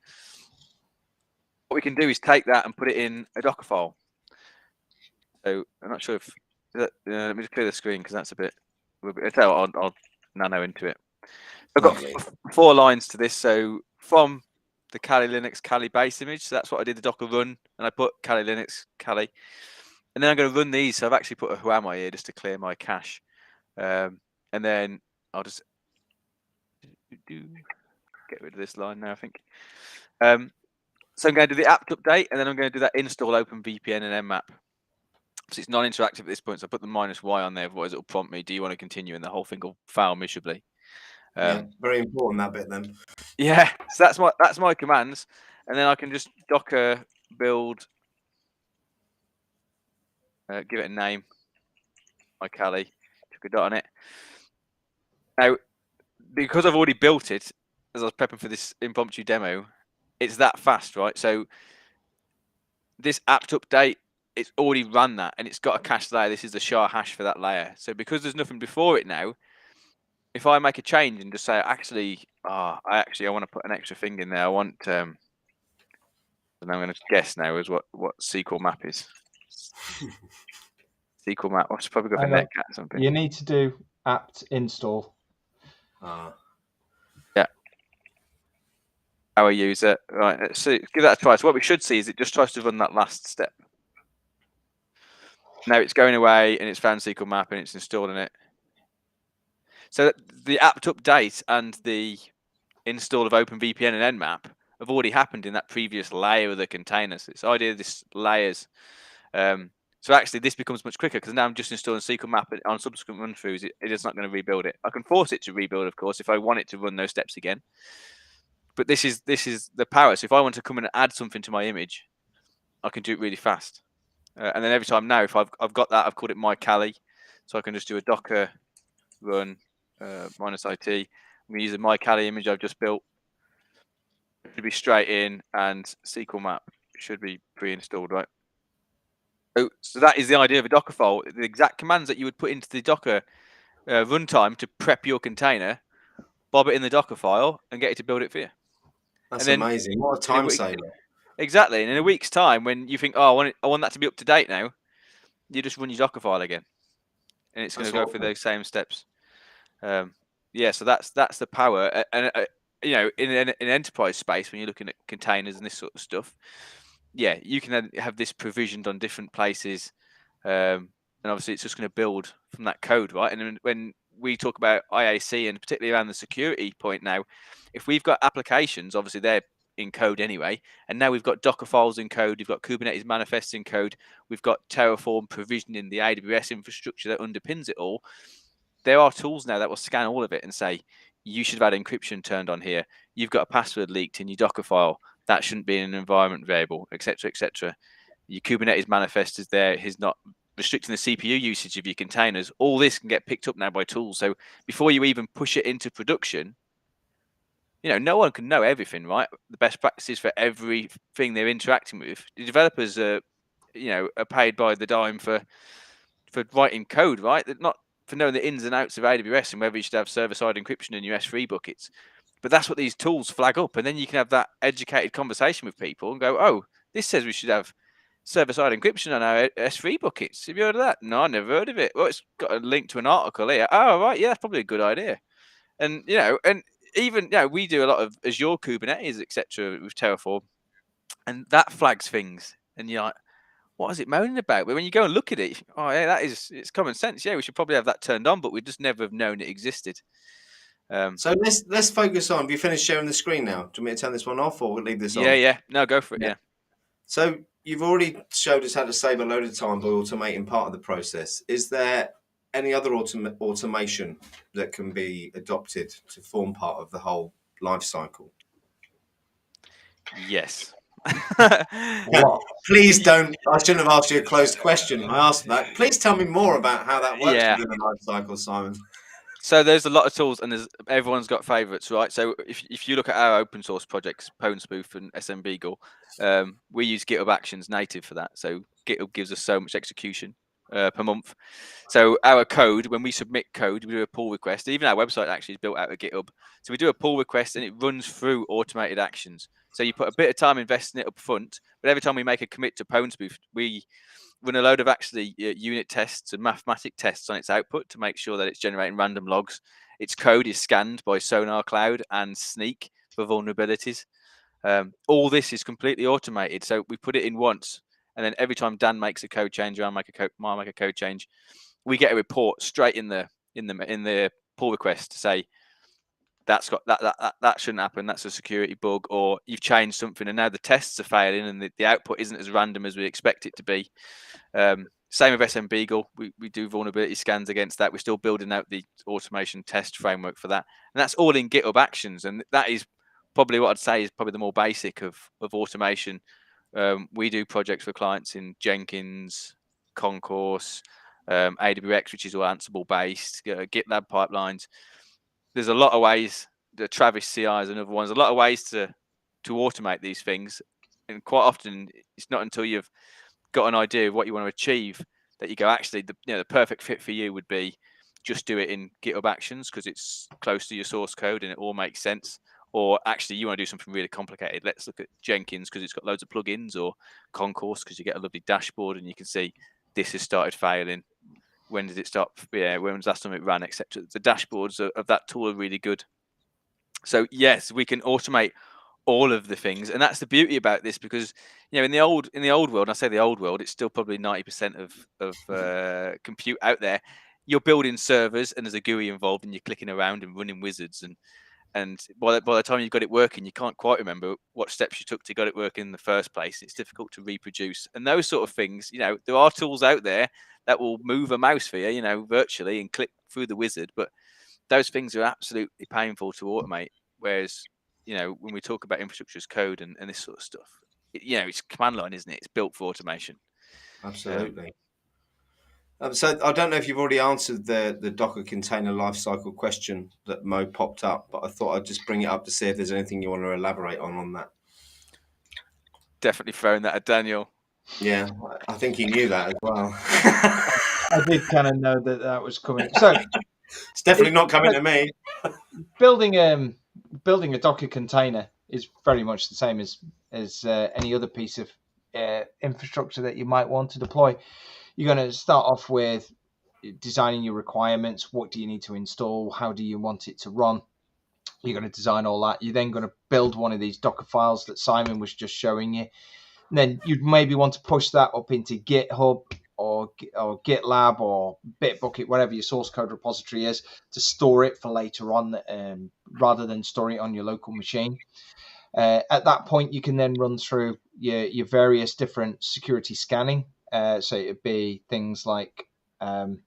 What we can do is take that and put it in a Docker file. So I'm not sure if let me just clear the screen because that's a bit. I'll nano into it. I've got 4 lines to this. So from the Kali Linux Kali base image. So that's what I did the Docker run, and I put Kali Linux Kali. And then I'm going to run these. So I've actually put a whammo here just to clear my cache. And then I'll just get rid of this line now, I think. So I'm going to do the apt update, and then I'm going to do that install OpenVPN and Nmap. So it's non-interactive at this point. So I put the -y on there, otherwise it'll prompt me, do you want to continue? And the whole thing will fail miserably. Yeah, very important that bit then. Yeah, so that's my commands, and then I can just Docker build, give it a name, my Kali, took a dot on it. Now, because I've already built it, as I was prepping for this impromptu demo, it's that fast, right? So this apt update it's already run that, and it's got a cache layer. This is the SHA hash for that layer. So because there's nothing before it now, if I make a change and just say, I want to put an extra thing in there. I want, and I'm going to guess now is what SQL map is. SQL map. I'll probably go for netcat or something. You need to do apt install. Yeah. Our user. Right. Let's see. Give that a try. So what we should see is it just tries to run that last step. Now it's going away and it's found SQL map and it's installing it. So the apt update and the install of OpenVPN and Nmap have already happened in that previous layer of the containers. This idea of this layers. So actually, this becomes much quicker because now I'm just installing SQL map on subsequent run-throughs. It is not going to rebuild it. I can force it to rebuild, of course, if I want it to run those steps again. But this is the power. So if I want to come in and add something to my image, I can do it really fast. And then every time now, if I've got that, I've called it my Kali, so I can just do a Docker run -IT. I'm using my Kali image I've just built. It should be straight in, and SQL map should be pre-installed, right? So that is the idea of a Docker file. The exact commands that you would put into the Docker runtime to prep your container, bob it in the Docker file, and get it to build it for you. That's amazing. What a time saver. Exactly. And in a week's time, when you think, oh, I want that to be up to date now, you just run your Docker file again, and it's going to go through those same steps. Yeah, so that's the power. And you know, in an enterprise space, when you're looking at containers and this sort of stuff, yeah, you can then have this provisioned on different places, and obviously it's just going to build from that code, right? And then when we talk about IAC and particularly around the security point now, if we've got applications, obviously they're in code anyway, and now we've got Docker files in code, we've got Kubernetes manifests in code, we've got Terraform provisioning the AWS infrastructure that underpins it all. There are tools now that will scan all of it and say, you should have had encryption turned on here. You've got a password leaked in your Docker file. That shouldn't be in an environment variable, etc., etc. Your Kubernetes manifest is there. It's not restricting the CPU usage of your containers. All this can get picked up now by tools. So before you even push it into production, you know, no one can know everything, right? The best practices for everything they're interacting with. The developers are, you know, are paid by the dime for writing code, right? They're not for knowing the ins and outs of AWS and whether you should have server-side encryption in your S3 buckets. But that's what these tools flag up. And then you can have that educated conversation with people and go, oh, this says we should have server-side encryption on our S3 buckets. Have you heard of that? No, I never heard of it. Well, it's got a link to an article here. Oh, right. Yeah, that's probably a good idea. And, you know, and even, you know, we do a lot of Azure Kubernetes, etc. with Terraform. And that flags things. And you're like, what is it moaning about? But when you go and look at it, oh, yeah, it's common sense. Yeah, we should probably have that turned on, but we just never have known it existed. So let's focus on. Have you finished sharing the screen now? Do you want me to turn this one off, or we'll leave this on? Yeah. No, go for it. Yeah. So you've already showed us how to save a load of time by automating part of the process. Is there any other automation that can be adopted to form part of the whole life cycle? Yes. Please don't. I shouldn't have asked you a closed question. I asked that. Please tell me more about how that works within the life cycle, Simon. So there's a lot of tools, and everyone's got favorites, right? So if you look at our open source projects, pwnSpoof and SMBeagle, we use GitHub Actions native for that. So GitHub gives us so much execution per month. So our code, when we submit code, we do a pull request. Even our website actually is built out of GitHub. So we do a pull request, and it runs through automated actions. So you put a bit of time investing it up front, but every time we make a commit to pwnSpoof, we run a load of actually unit tests and mathematic tests on its output to make sure that it's generating random logs. Its code is scanned by Sonar Cloud and Sneak for vulnerabilities. All this is completely automated. So we put it in once, and then every time Dan makes a code change or I make a code change, we get a report straight in the pull request to say that's got that shouldn't happen. That's a security bug, or you've changed something, and now the tests are failing, and the output isn't as random as we expect it to be. Same with SMBeagle. We do vulnerability scans against that. We're still building out the automation test framework for that, and that's all in GitHub Actions. And that is probably what I'd say is probably the more basic of automation. We do projects for clients in Jenkins, Concourse, AWS, which is all Ansible based, GitLab pipelines. There's a lot of ways. The Travis CI is another one. There's a lot of ways to automate these things, and quite often it's not until you've got an idea of what you want to achieve, that you go, actually, the perfect fit for you would be just do it in GitHub Actions because it's close to your source code and it all makes sense. Or actually, you want to do something really complicated. Let's look at Jenkins because it's got loads of plugins, or Concourse because you get a lovely dashboard and you can see this has started failing. When did it stop? Yeah, when was the last time it ran, etc. The dashboards of that tool are really good. So yes, we can automate all of the things, and that's the beauty about this, because in the old world, and I say the old world, it's still probably 90% of compute out there. You're building servers and there's a GUI involved and you're clicking around and running wizards, and by the time you've got it working, you can't quite remember what steps you took to get it working in the first place. It's difficult to reproduce, and those sort of things. There are tools out there that will move a mouse for you, virtually, and click through the wizard, but those things are absolutely painful to automate. Whereas, when we talk about infrastructure as code and this sort of stuff, it's command line, isn't it? It's built for automation. Absolutely. So I don't know if you've already answered the Docker container lifecycle question that Mo popped up, but I thought I'd just bring it up to see if there's anything you want to elaborate on that. Definitely throwing that at Daniel. Yeah, I think he knew that as well. I did kind of know that was coming. So it's definitely not coming to me. Building a Docker container is very much the same as any other piece of infrastructure that you might want to deploy. You're going to start off with designing your requirements. What do you need to install? How do you want it to run? You're going to design all that. You're then going to build one of these Docker files that Simon was just showing you. And then you'd maybe want to push that up into GitHub or GitLab or Bitbucket, whatever your source code repository is, to store it for later on, rather than storing it on your local machine. At that point, you can then run through your various different security scanning. So it'd be things like your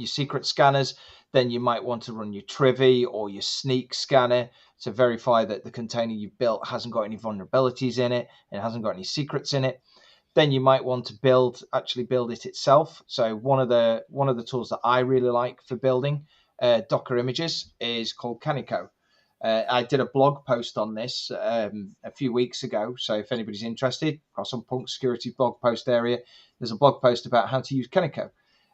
secret scanners. Then you might want to run your Trivy or your Sneak scanner to verify that the container you've built hasn't got any vulnerabilities in it and hasn't got any secrets in it. Then you might want to actually build it itself. So one of the tools that I really like for building Docker images is called Canico. I did a blog post on this a few weeks ago. So if anybody's interested, across on Punk Security blog post area, there's a blog post about how to use Canico.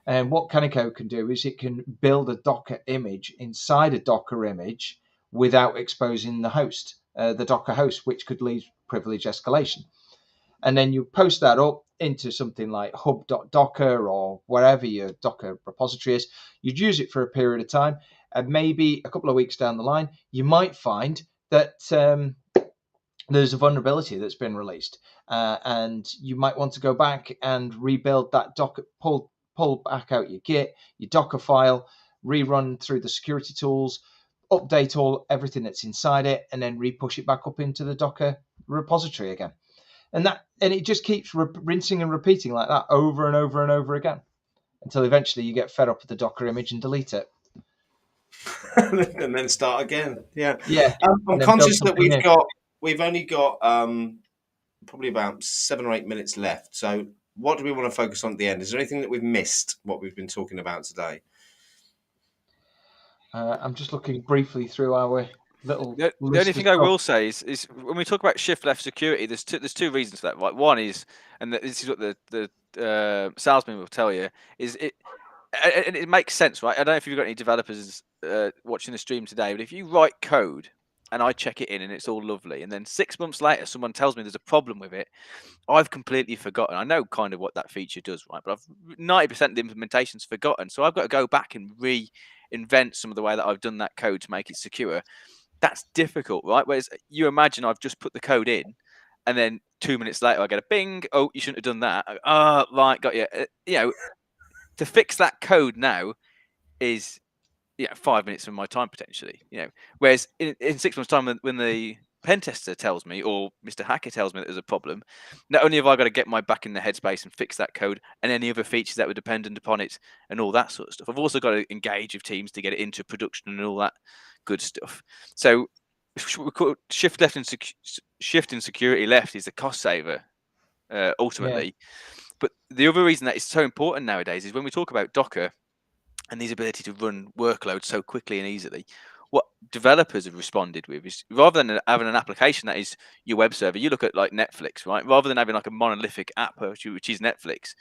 And what Canico can do is it can build a Docker image inside a Docker image without exposing the host, the Docker host, which could lead privilege escalation. And then you post that up into something like hub.docker or wherever your Docker repository is. You'd use it for a period of time, and maybe a couple of weeks down the line, you might find that there's a vulnerability that's been released, and you might want to go back and rebuild that Docker, pull back out your Git, your Docker file, rerun through the security tools, update everything that's inside it, and then re-push it back up into the Docker repository again. And it just keeps rinsing and repeating like that over and over and over again until eventually you get fed up with the Docker image and delete it. And then start again. Yeah. I'm conscious that we've only got probably about 7 or 8 minutes left. So what do we want to focus on at the end? Is there anything that we've missed, what we've been talking about today? I'm just looking briefly through our little. The only thing I will say is when we talk about shift left security, there's two reasons for that. Right, one is, and this is what the salesman will tell you, is it makes sense, right? I don't know if you've got any developers watching the stream today, but if you write code and I check it in and it's all lovely, and then 6 months later someone tells me there's a problem with it, I've completely forgotten. I know kind of what that feature does, right? But 90% of the implementation's forgotten, so I've got to go back and reinvent some of the way that I've done that code to make it secure. That's difficult, right? Whereas you imagine I've just put the code in, and then 2 minutes later I get a bing. Oh, you shouldn't have done that. Right, got you. To fix that code now is 5 minutes of my time potentially. Whereas in 6 months' time, when the pen tester tells me or Mr. Hacker tells me that there's a problem, not only have I got to get my back in the headspace and fix that code and any other features that were dependent upon it and all that sort of stuff, I've also got to engage with teams to get it into production and all that good stuff. So we call shift in security left is the cost saver ultimately. Yeah. But the other reason that it's so important nowadays is when we talk about Docker and these ability to run workloads so quickly and easily, what developers have responded with is, rather than having an application that is your web server, you look at like Netflix, right? Rather than having like a monolithic app, which is Netflix,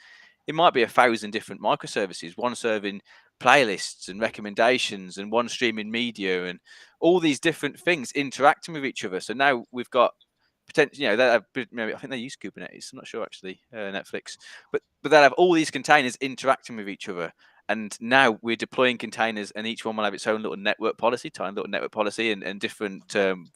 it might be 1,000 different microservices, one serving playlists and recommendations, and one streaming media, and all these different things interacting with each other. So now we've got potentially, I think they use Kubernetes. I'm not sure actually, Netflix, but they'll have all these containers interacting with each other. And now we're deploying containers, and each one will have its own little network policy, tiny little network policy, and different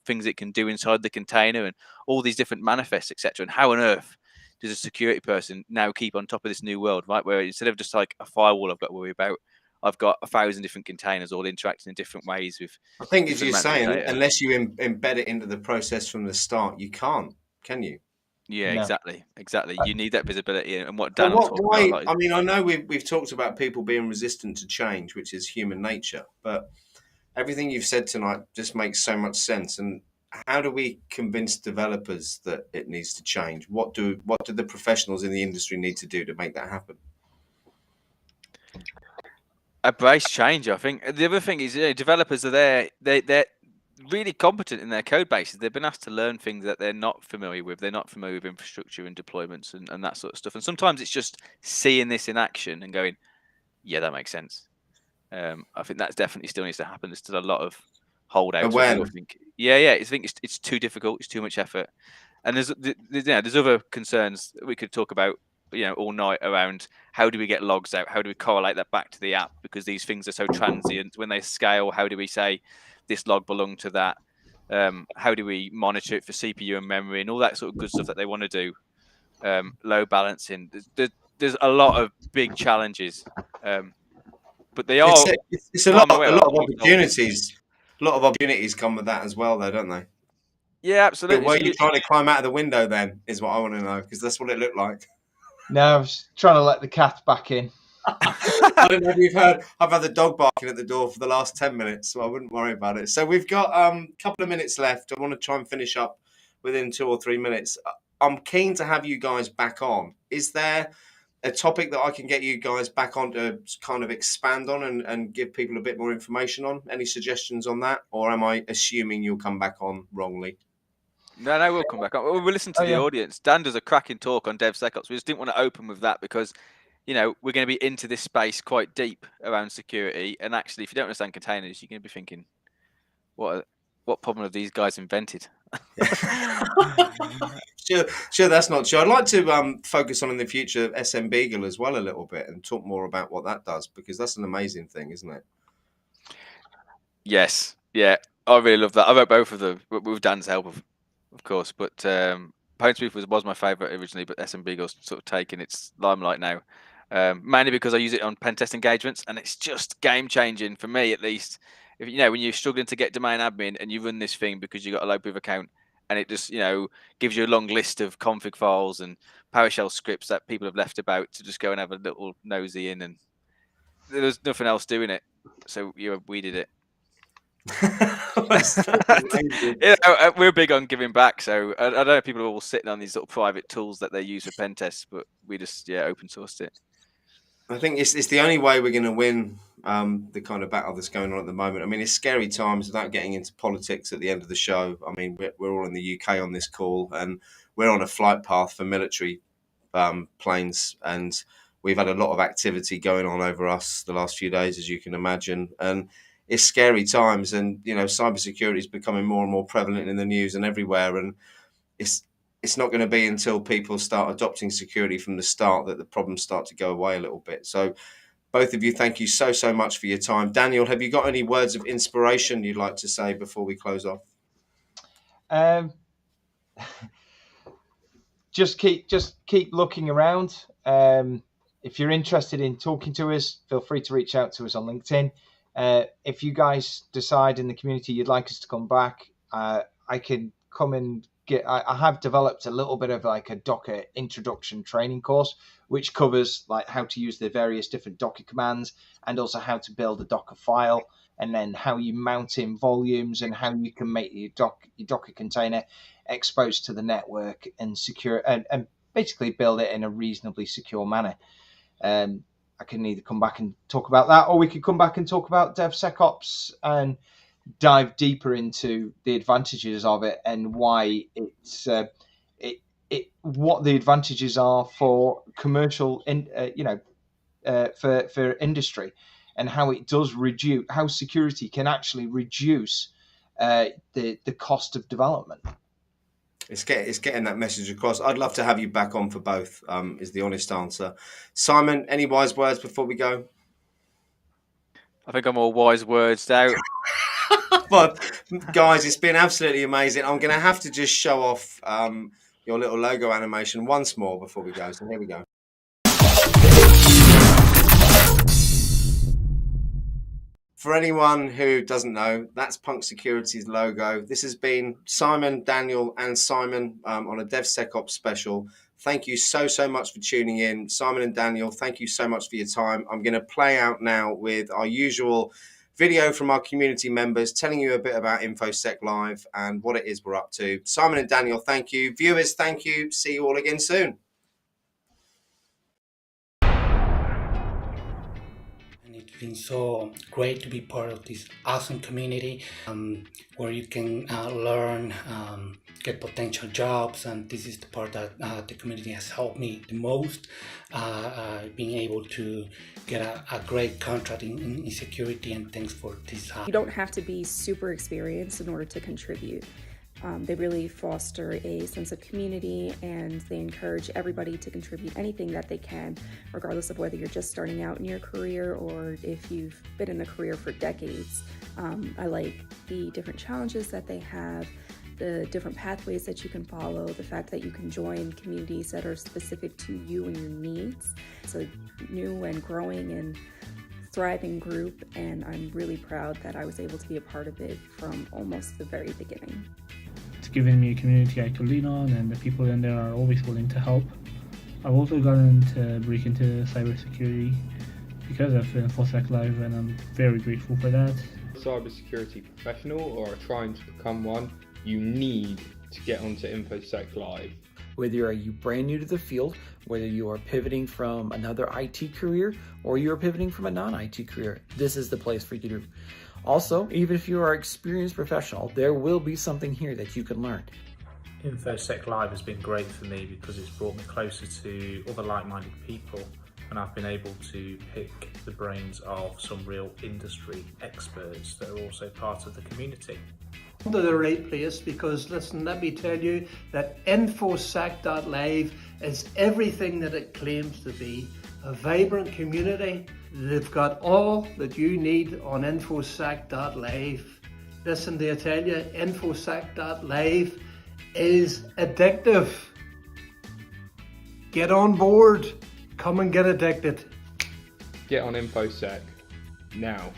things it can do inside the container, and all these different manifests, etc. And how on earth does a security person now keep on top of this new world, right? Where instead of just like a firewall I've got to worry about, I've got 1,000 different containers all interacting in different ways with. I think, as you're saying, unless you embed it into the process from the start, you can't, can you? Yeah, No. exactly. You need that visibility, and what Dan will talk about a lot. I mean, I know we've talked about people being resistant to change, which is human nature, but everything you've said tonight just makes so much sense. And how do we convince developers that it needs to change? What do the professionals in the industry need to do to make that happen? Embrace change. I think the other thing is, developers are there. They're really competent in their code bases. They've been asked to learn things that they're not familiar with. They're not familiar with infrastructure and deployments and that sort of stuff. And sometimes it's just seeing this in action and going, yeah, that makes sense. I think that's definitely still needs to happen. There's still a lot of holdouts. I think, I think it's too difficult. It's too much effort. And there's other concerns that we could talk about, all night, around how do we get logs out? How do we correlate that back to the app? Because these things are so transient. When they scale, how do we say this log belonged to that? How do we monitor it for CPU and memory and all that sort of good stuff that they want to do? Load balancing. There's a lot of big challenges, but they are. It's a lot of opportunities. A lot of opportunities come with that as well, though, don't they? Yeah, absolutely. Were you trying to climb out of the window then, is what I want to know, because that's what it looked like. No, I was trying to let the cat back in. I don't know if you've heard, I've had the dog barking at the door for the last 10 minutes, so I wouldn't worry about it. So we've got a couple of minutes left. I want to try and finish up within 2 or 3 minutes. I'm keen to have you guys back on. Is there a topic that I can get you guys back on to kind of expand on and give people a bit more information on? Any suggestions on that? Or am I assuming you'll come back on wrongly? No, we'll come back on. We'll listen to the audience. Dan does a cracking talk on DevSecOps. We just didn't want to open with that because, we're going to be into this space quite deep around security. And actually, if you don't understand containers, you're going to be thinking, what problem have these guys invented? Sure, that's not true. I'd like to focus on in the future SMBeagle as well a little bit and talk more about what that does, because that's an amazing thing, isn't it? Yes, yeah, I really love that. I wrote both of them with Dan's help, of course, but pwnSpoof was my favourite originally, but SMBeagle's sort of taken its limelight now, mainly because I use it on pen test engagements, and it's just game changing for me, at least. If when you're struggling to get domain admin and you run this thing because you got a low proof account, and it just gives you a long list of config files and PowerShell scripts that people have left about to just go and have a little nosy in, and there's nothing else doing it, so we did it. We're big on giving back, so I don't know if people are all sitting on these sort of private tools that they use for pen tests, but we just open sourced it. I think it's the only way we're going to win the kind of battle that's going on at the moment. I mean, it's scary times without getting into politics at the end of the show. I mean, we're all in the UK on this call, and we're on a flight path for military planes, and we've had a lot of activity going on over us the last few days, as you can imagine, and it's scary times. And cybersecurity is becoming more and more prevalent in the news and everywhere, and it's not going to be until people start adopting security from the start that the problems start to go away a little bit. So both of you, thank you so much for your time. Daniel, have you got any words of inspiration you'd like to say before we close off? Just keep looking around. If you're interested in talking to us, feel free to reach out to us on LinkedIn. If you guys decide in the community you'd like us to come back, I can come and I have developed a little bit of like a Docker introduction training course, which covers like how to use the various different Docker commands and also how to build a Docker file, and then how you mount in volumes and how you can make your Docker container exposed to the network and secure and basically build it in a reasonably secure manner. I can either come back and talk about that, or we could come back and talk about DevSecOps and dive deeper into the advantages of it and why it's what the advantages are for commercial, for industry, and how it does reduce, how security can actually reduce the cost of development. It's getting that message across. I'd love to have you back on for both, is the honest answer. Simon, any wise words before we go? I think I'm all wise words out. But guys, it's been absolutely amazing. I'm going to have to just show off your little logo animation once more before we go. So here we go. For anyone who doesn't know, that's Punk Security's logo. This has been Simon, Daniel, and Simon on a DevSecOps special. Thank you so much for tuning in. Simon and Daniel, thank you so much for your time. I'm going to play out now with our usual video from our community members telling you a bit about InfoSec Live and what it is we're up to. Simon and Daniel, thank you. Viewers, thank you. See you all again soon. It's been so great to be part of this awesome community where you can learn, get potential jobs, and this is the part that the community has helped me the most, being able to get a great contract in security, and thanks for this. You don't have to be super experienced in order to contribute. They really foster a sense of community, and they encourage everybody to contribute anything that they can, regardless of whether you're just starting out in your career or if you've been in a career for decades. I like the different challenges that they have, the different pathways that you can follow, the fact that you can join communities that are specific to you and your needs. It's a new and growing and thriving group, and I'm really proud that I was able to be a part of it from almost the very beginning. It's given me a community I could lean on, and the people in there are always willing to help. I've also gotten to break into cybersecurity because of InfoSec Live, and I'm very grateful for that. Cybersecurity professional or are trying to become one, you need to get onto InfoSec Live. Whether you brand new to the field, whether you are pivoting from another IT career or you're pivoting from a non-IT career, this is the place for you to. Also, even if you are an experienced professional, there will be something here that you can learn. InfoSec Live has been great for me because it's brought me closer to other like-minded people, and I've been able to pick the brains of some real industry experts that are also part of the community. To the right place, because listen, let me tell you that InfoSec.live is everything that it claims to be. A vibrant community. They've got all that you need on InfoSec.live. Listen, I tell you, InfoSec.live is addictive. Get on board. Come and get addicted. Get on InfoSec now.